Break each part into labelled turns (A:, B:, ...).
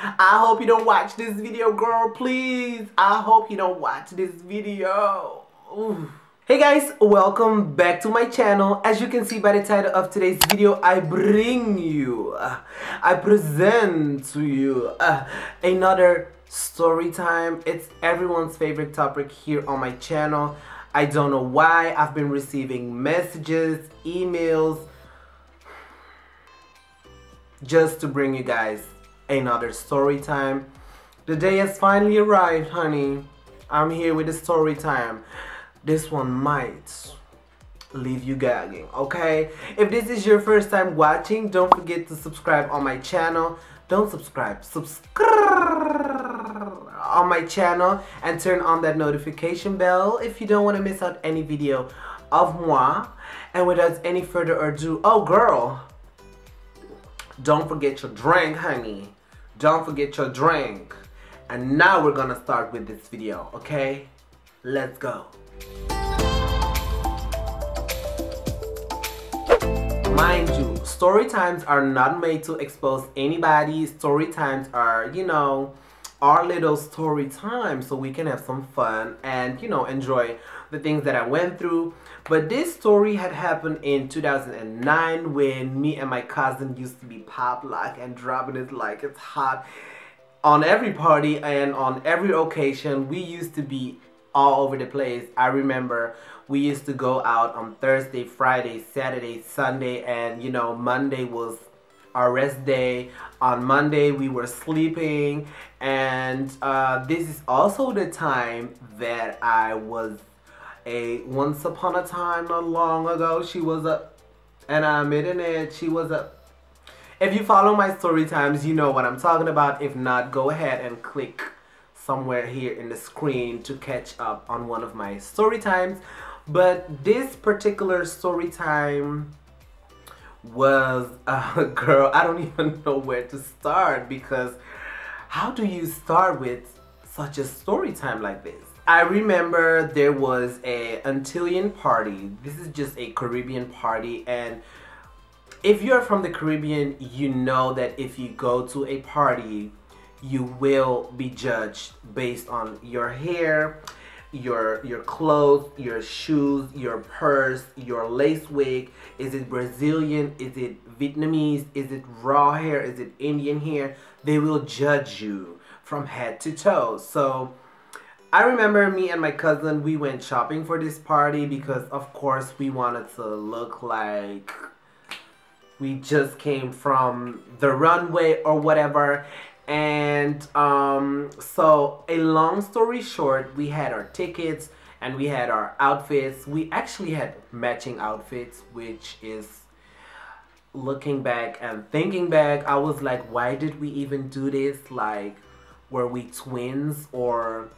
A: I hope you don't watch this video, girl, please. I hope you don't watch this video. Ooh. Hey guys, welcome back to my channel. As you can see by the title of today's video, I present to you another story time. It's everyone's favorite topic here on my channel. I don't know why. I've been receiving messages, emails, just to bring you guys another story time. The day has finally arrived, honey. I'm here with the story time. This one might leave you gagging, okay? If this is your first time watching, don't forget to subscribe on my channel. Don't subscribe on my channel and turn on that notification bell if you don't want to miss out any video of moi. And without any further ado, oh girl, don't forget your drink, honey. Don't forget your drink. And now we're gonna start with this video, okay? Let's go. Mind you, story times are not made to expose anybody. Story times are, you know, our little story time so we can have some fun and, you know, enjoy the things that I went through. But this story had happened in 2009 when me and my cousin used to be pop lock and dropping it like it's hot on every party and on every occasion. We used to be all over the place. I remember we used to go out on Thursday, Friday, Saturday, Sunday, and you know, Monday was our rest day. On Monday we were sleeping, and this is also the time that I was once upon a time, not long ago, she was a, and I'm admitting it, she was a, if you follow my story times, you know what I'm talking about. If not, go ahead and click somewhere here in the screen to catch up on one of my story times. But this particular story time was, girl, I don't even know where to start, because how do you start with such a story time like this? I remember there was a Antillean party. This is just a Caribbean party, and if you're from the Caribbean, you know that if you go to a party, you will be judged based on your hair, your clothes, your shoes, your purse, your lace wig. Is it Brazilian? Is it Vietnamese? Is it raw hair? Is it Indian hair? They will judge you from head to toe. So I remember me and my cousin, we went shopping for this party because of course we wanted to look like we just came from the runway or whatever. And so a long story short, we had our tickets and we had our outfits. We actually had matching outfits, which is, looking back and thinking back, I was like, why did we even do this? Like, were we twins? Or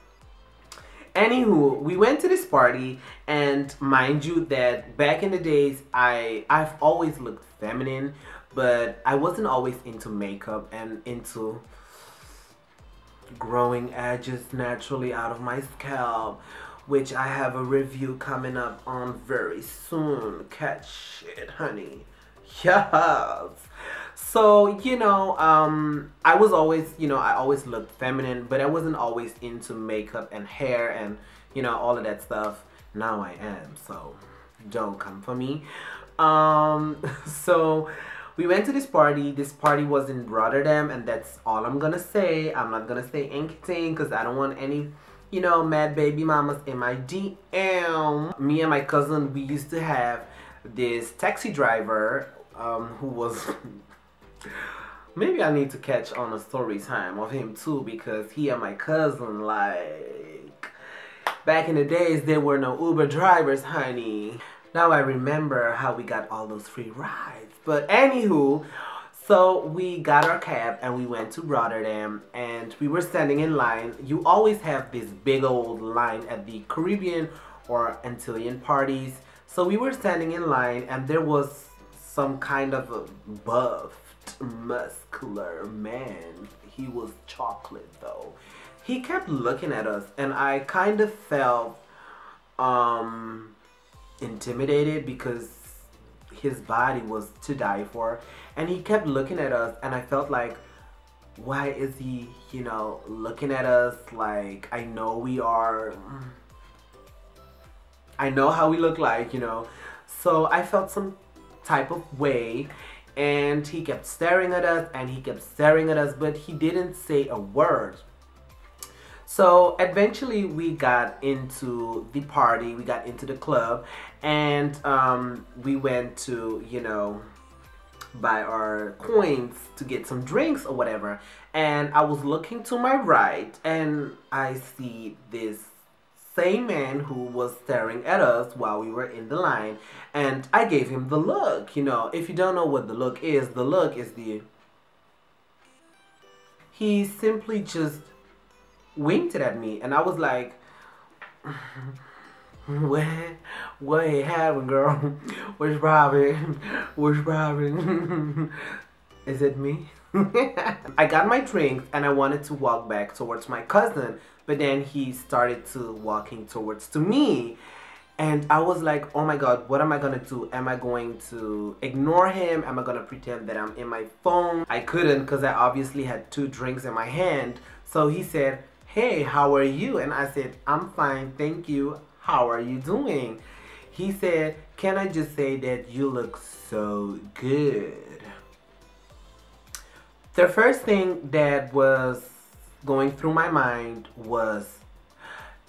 A: anywho, we went to this party, and mind you that back in the days, I've always looked feminine, but I wasn't always into makeup and into growing edges naturally out of my scalp, which I have a review coming up on very soon. Catch it, honey. Yes. So, you know, I was always, you know, I always looked feminine, but I wasn't always into makeup and hair and, you know, all of that stuff. Now I am, so don't come for me. So we went to this party. This party was in Rotterdam, and that's all I'm gonna say. I'm not gonna say anything because I don't want any, you know, mad baby mamas in my DM. Me and my cousin, we used to have this taxi driver who was maybe I need to catch on a story time of him too, because he and my cousin, like, back in the days there were no Uber drivers, honey. Now I remember how we got all those free rides. But anywho, so we got our cab and we went to Rotterdam, and we were standing in line. You always have this big old line at the Caribbean or Antillean parties. So we were standing in line, and there was some kind of a buffed, muscular man. He was chocolate though. He kept looking at us, and I kind of felt intimidated because his body was to die for, and he kept looking at us, and I felt like, why is he, you know, looking at us like, I know we are, I know how we look like, you know. So I felt some type of way, and he kept staring at us and he kept staring at us, but he didn't say a word. So eventually we got into the party, we got into the club, and we went to, you know, buy our coins to get some drinks or whatever. And I was looking to my right and I see this same man who was staring at us while we were in the line, and I gave him the look. You know, if you don't know what the look is the, he simply just winked at me, and I was like, what you having, girl? Where's Robbie? Where's Robbie? Is it me? I got my drinks and I wanted to walk back towards my cousin, but then he started to walking towards to me, and I was like, oh my god, what am I gonna do? Am I going to ignore him? Am I gonna pretend that I'm in my phone? I couldn't, because I obviously had 2 drinks in my hand. So he said, hey, how are you? And I said, I'm fine, thank you. How are you doing? He said, can I just say that you look so good? The first thing that was going through my mind was,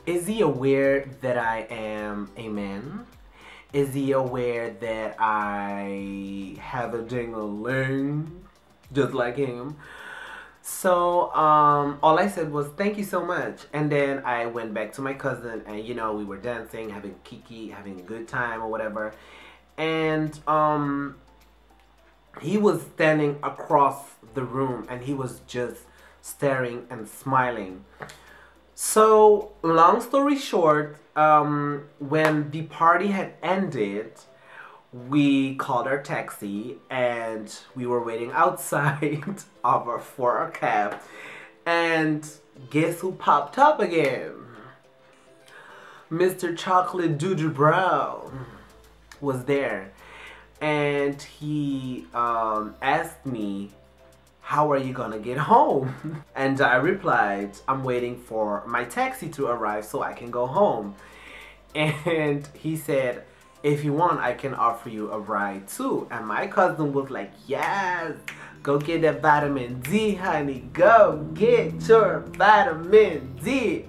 A: is he aware that I am a man? Is he aware that I have a ding-a-ling just like him? So all I said was, thank you so much. And then I went back to my cousin, and you know, we were dancing, having kiki, having a good time or whatever. And he was standing across the room and he was just staring and smiling. So long story short, when the party had ended, we called our taxi and we were waiting outside for our cab, and guess who popped up again? Mr. Chocolate Doodoo Brown was there, and he asked me, how are you gonna get home? And I replied, I'm waiting for my taxi to arrive so I can go home. And he said, if you want, I can offer you a ride too. And my cousin was like, yes, go get that vitamin D, honey. Go get your vitamin D.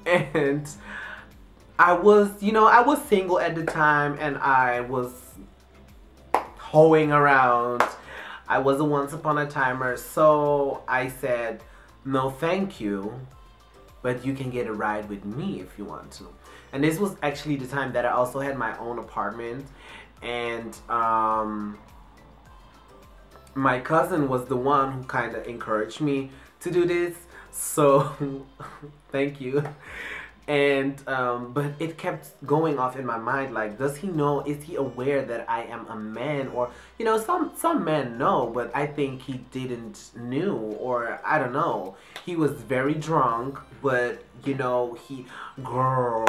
A: And I was, you know, I was single at the time, and I was hoeing around. I was a once upon a timer, so I said, no thank you, but you can get a ride with me if you want to. And this was actually the time that I also had my own apartment, and my cousin was the one who kind of encouraged me to do this, so thank you. And but it kept going off in my mind, like, does he know, is he aware that I am a man? Or, you know, some men know, but I think he didn't knew, or I don't know. He was very drunk, but you know, he, girl,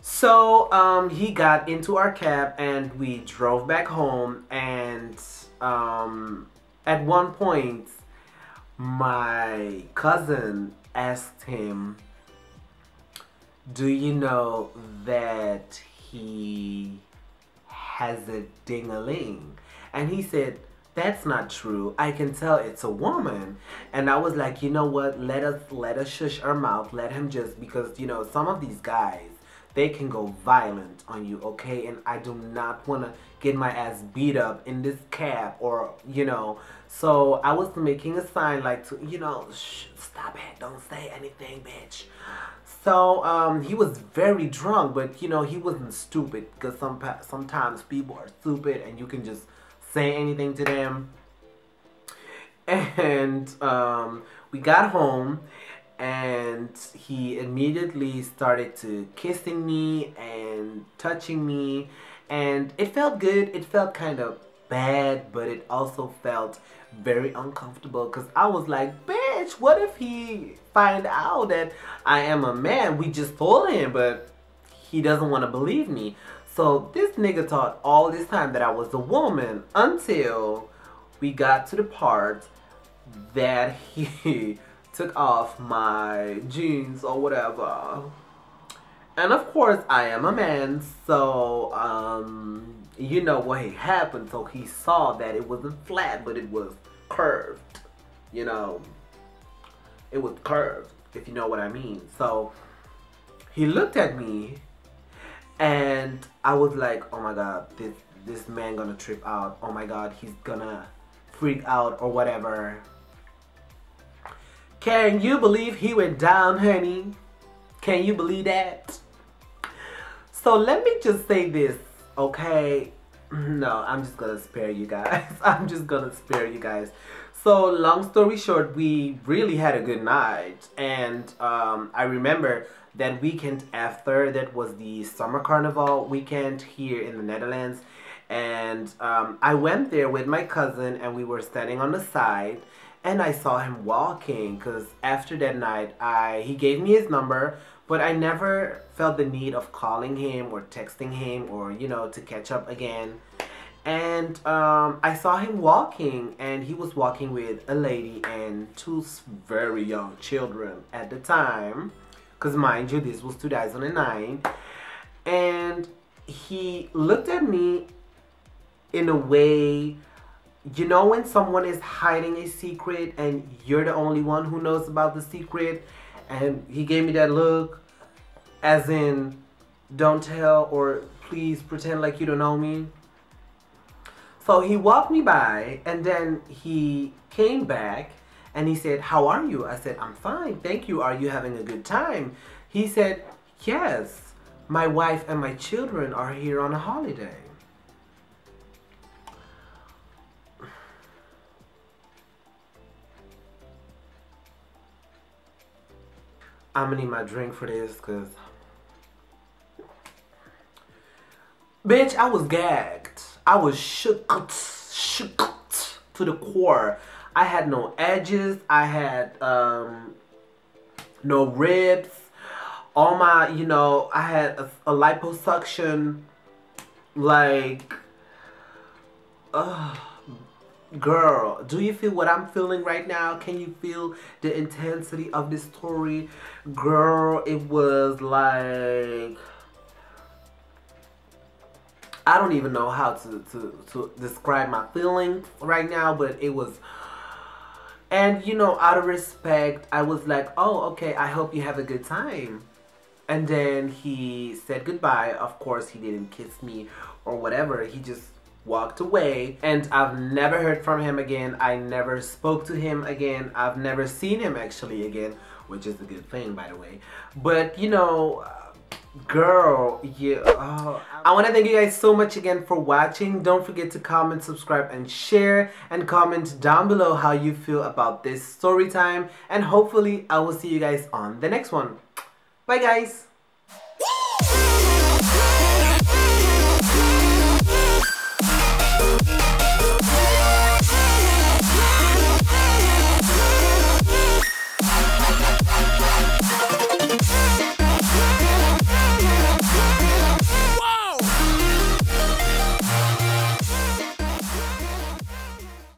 A: So he got into our cab and we drove back home, and at one point my cousin asked him, do you know that he has a ding-a-ling? And he said, that's not true. I can tell it's a woman. And I was like, you know what? Let us shush our mouth. Let him just, because, you know, some of these guys, they can go violent on you, okay? And I do not want to get my ass beat up in this cab, or, you know. So I was making a sign like, to, you know, shh, stop it. Don't say anything, bitch. So he was very drunk, but, you know, he wasn't stupid, because sometimes people are stupid and you can just say anything to them. And we got home, and he immediately started to kissing me and touching me, and it felt good. It felt kind of bad, but it also felt very uncomfortable, because I was like, bitch, what if he find out that I am a man? We just told him, but he doesn't want to believe me. So this nigga thought all this time that I was a woman until we got to the part that he took off my jeans or whatever. And of course I am a man, so you know what happened. So he saw that it wasn't flat, but it was curved. You know, it was curved, if you know what I mean. So he looked at me and I was like, oh my god, this man gonna trip out. Oh my god, he's gonna freak out or whatever. Can you believe he went down, honey? Can you believe that? So let me just say this, okay? No, I'm just gonna spare you guys. I'm just gonna spare you guys. So long story short, we really had a good night. And I remember that weekend after, that was the summer carnival weekend here in the Netherlands. And I went there with my cousin and we were standing on the side. And I saw him walking because after that night, he gave me his number, but I never felt the need of calling him or texting him or, you know, to catch up again. And I saw him walking, and he was walking with a lady and two very young children at the time. Because mind you, this was 2009. And he looked at me in a way, you know, when someone is hiding a secret and you're the only one who knows about the secret, and he gave me that look as in, don't tell, or please pretend like you don't know me. So he walked me by and then he came back and he said, how are you? I said, I'm fine, thank you. Are you having a good time? He said, yes, my wife and my children are here on a holiday. I'm gonna need my drink for this, cause bitch, I was gagged. I was shooketh to the core. I had no edges. I had no ribs. All my, you know, I had a liposuction, like, girl, do you feel what I'm feeling right now? Can you feel the intensity of this story? Girl, it was like, I don't even know how to describe my feelings right now, but it was, and you know, out of respect, I was like, oh, okay, I hope you have a good time. And then he said goodbye. Of course, he didn't kiss me or whatever. He just walked away, and I've never heard from him again. I never spoke to him again. I've never seen him actually again, which is a good thing, by the way. But you know, girl, yeah. I want to thank you guys so much again for watching. Don't forget to comment, subscribe, and share, and comment down below how you feel about this story time. And hopefully I will see you guys on the next one. Bye guys.